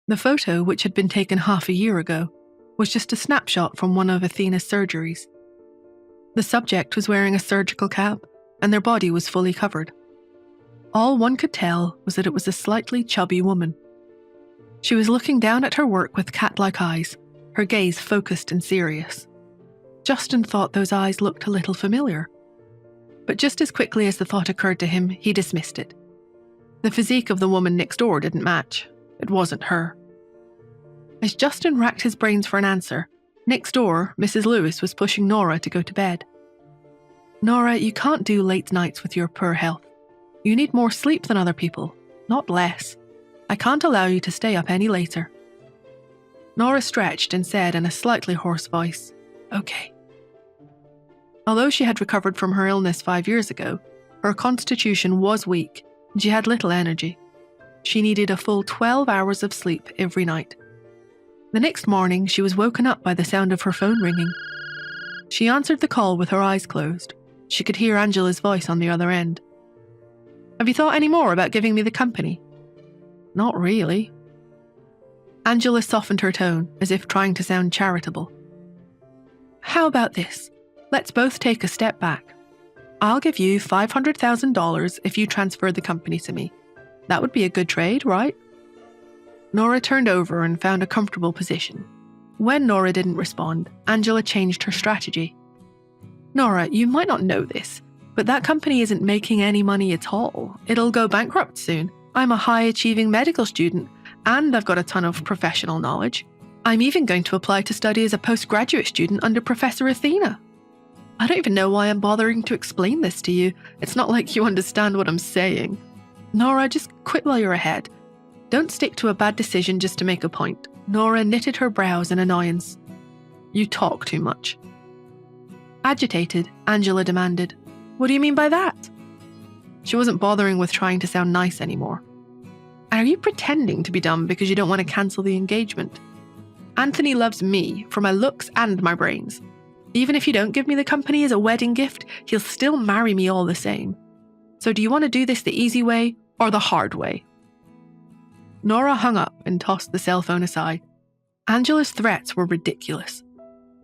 The photo, which had been taken half a year ago, was just a snapshot from one of Athena's surgeries. The subject was wearing a surgical cap, and their body was fully covered. All one could tell was that it was a slightly chubby woman. She was looking down at her work with cat-like eyes, her gaze focused and serious. Justin thought those eyes looked a little familiar. But just as quickly as the thought occurred to him, he dismissed it. The physique of the woman next door didn't match. It wasn't her. As Justin racked his brains for an answer, next door, Mrs. Lewis was pushing Nora to go to bed. "Nora, you can't do late nights with your poor health. You need more sleep than other people, not less. I can't allow you to stay up any later." Nora stretched and said in a slightly hoarse voice, "Okay." Although she had recovered from her illness 5 years ago, her constitution was weak and she had little energy. She needed a full 12 hours of sleep every night. The next morning, she was woken up by the sound of her phone ringing. She answered the call with her eyes closed. She could hear Angela's voice on the other end. "Have you thought any more about giving me the company?" "Not really." Angela softened her tone, as if trying to sound charitable. "How about this? Let's both take a step back. I'll give you $500,000 if you transfer the company to me. That would be a good trade, right?" Nora turned over and found a comfortable position. When Nora didn't respond, Angela changed her strategy. "Nora, you might not know this, but that company isn't making any money at all. It'll go bankrupt soon. I'm a high-achieving medical student, and I've got a ton of professional knowledge. I'm even going to apply to study as a postgraduate student under Professor Athena. I don't even know why I'm bothering to explain this to you. It's not like you understand what I'm saying. Nora, just quit while you're ahead. Don't stick to a bad decision just to make a point." Nora knitted her brows in annoyance. "You talk too much." Agitated, Angela demanded, "What do you mean by that?" She wasn't bothering with trying to sound nice anymore. "Are you pretending to be dumb because you don't want to cancel the engagement? Anthony loves me for my looks and my brains. Even if you don't give me the company as a wedding gift, he'll still marry me all the same. So do you want to do this the easy way or the hard way?" Nora hung up and tossed the cell phone aside. Angela's threats were ridiculous.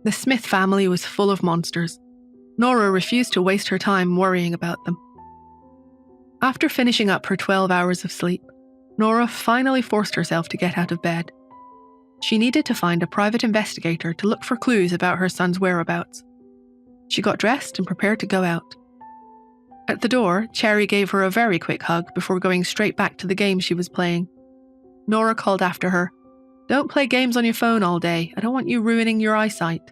The Smith family was full of monsters. Nora refused to waste her time worrying about them. After finishing up her 12 hours of sleep, Nora finally forced herself to get out of bed. She needed to find a private investigator to look for clues about her son's whereabouts. She got dressed and prepared to go out. At the door, Cherry gave her a very quick hug before going straight back to the game she was playing. Nora called after her, "Don't play games on your phone all day. I don't want you ruining your eyesight."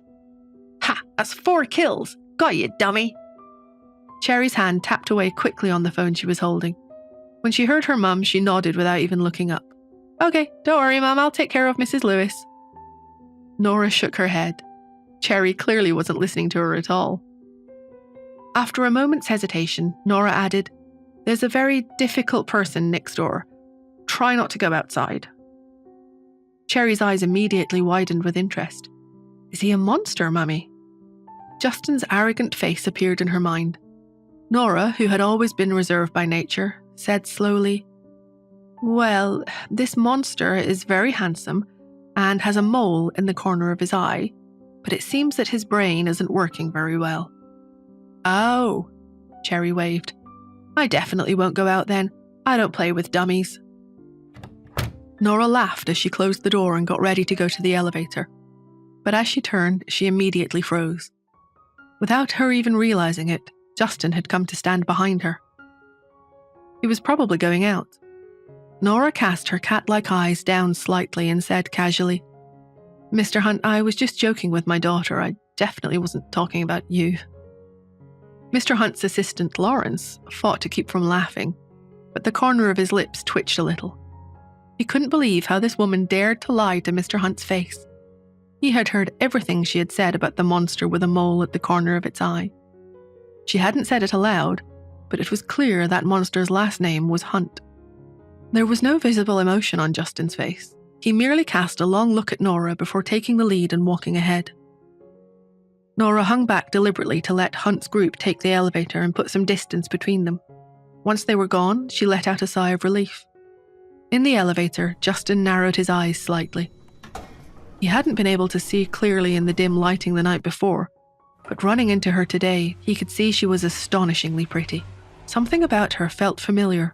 "Ha! That's 4 kills! Got you, dummy!" Cherry's hand tapped away quickly on the phone she was holding. When she heard her mum, she nodded without even looking up. "Okay, don't worry, Mum, I'll take care of Mrs. Lewis." Nora shook her head. Cherry clearly wasn't listening to her at all. After a moment's hesitation, Nora added, "There's a very difficult person next door. Try not to go outside." Cherry's eyes immediately widened with interest. "Is he a monster, Mummy?" Justin's arrogant face appeared in her mind. Nora, who had always been reserved by nature, said slowly, "Well, this monster is very handsome and has a mole in the corner of his eye, but it seems that his brain isn't working very well." "Oh," Cherry waved. "I definitely won't go out then. I don't play with dummies." Nora laughed as she closed the door and got ready to go to the elevator. But as she turned, she immediately froze. Without her even realizing it, Justin had come to stand behind her. He was probably going out. Nora cast her cat-like eyes down slightly and said casually, "Mr. Hunt, I was just joking with my daughter. I definitely wasn't talking about you." Mr. Hunt's assistant, Lawrence, fought to keep from laughing, but the corner of his lips twitched a little. He couldn't believe how this woman dared to lie to Mr. Hunt's face. He had heard everything she had said about the monster with a mole at the corner of its eye. She hadn't said it aloud, but it was clear that monster's last name was Hunt. There was no visible emotion on Justin's face. He merely cast a long look at Nora before taking the lead and walking ahead. Nora hung back deliberately to let Hunt's group take the elevator and put some distance between them. Once they were gone, she let out a sigh of relief. In the elevator, Justin narrowed his eyes slightly. He hadn't been able to see clearly in the dim lighting the night before, but running into her today, he could see she was astonishingly pretty. Something about her felt familiar,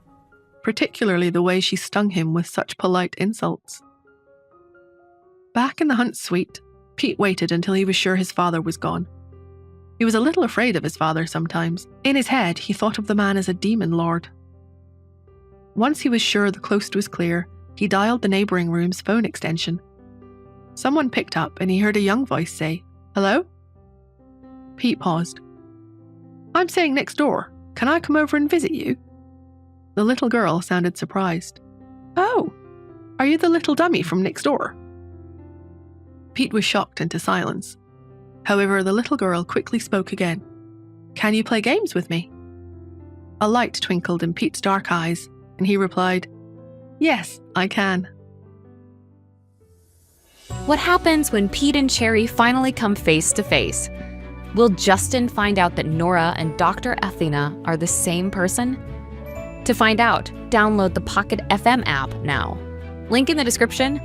particularly the way she stung him with such polite insults. Back in the Hunt suite, Pete waited until he was sure his father was gone. He was a little afraid of his father sometimes. In his head, he thought of the man as a demon lord. Once he was sure the coast was clear, he dialed the neighboring room's phone extension. Someone picked up and he heard a young voice say, "Hello?" Pete paused. "I'm staying next door. Can I come over and visit you?" The little girl sounded surprised. "Oh, are you the little dummy from next door?" Pete was shocked into silence. However, the little girl quickly spoke again. "Can you play games with me?" A light twinkled in Pete's dark eyes, and he replied, "Yes, I can." What happens when Pete and Cherry finally come face to face? Will Justin find out that Nora and Dr. Athena are the same person? To find out, download the Pocket FM app now. Link in the description.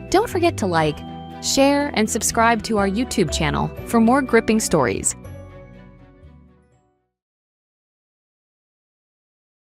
Don't forget to like, share, and subscribe to our YouTube channel for more gripping stories.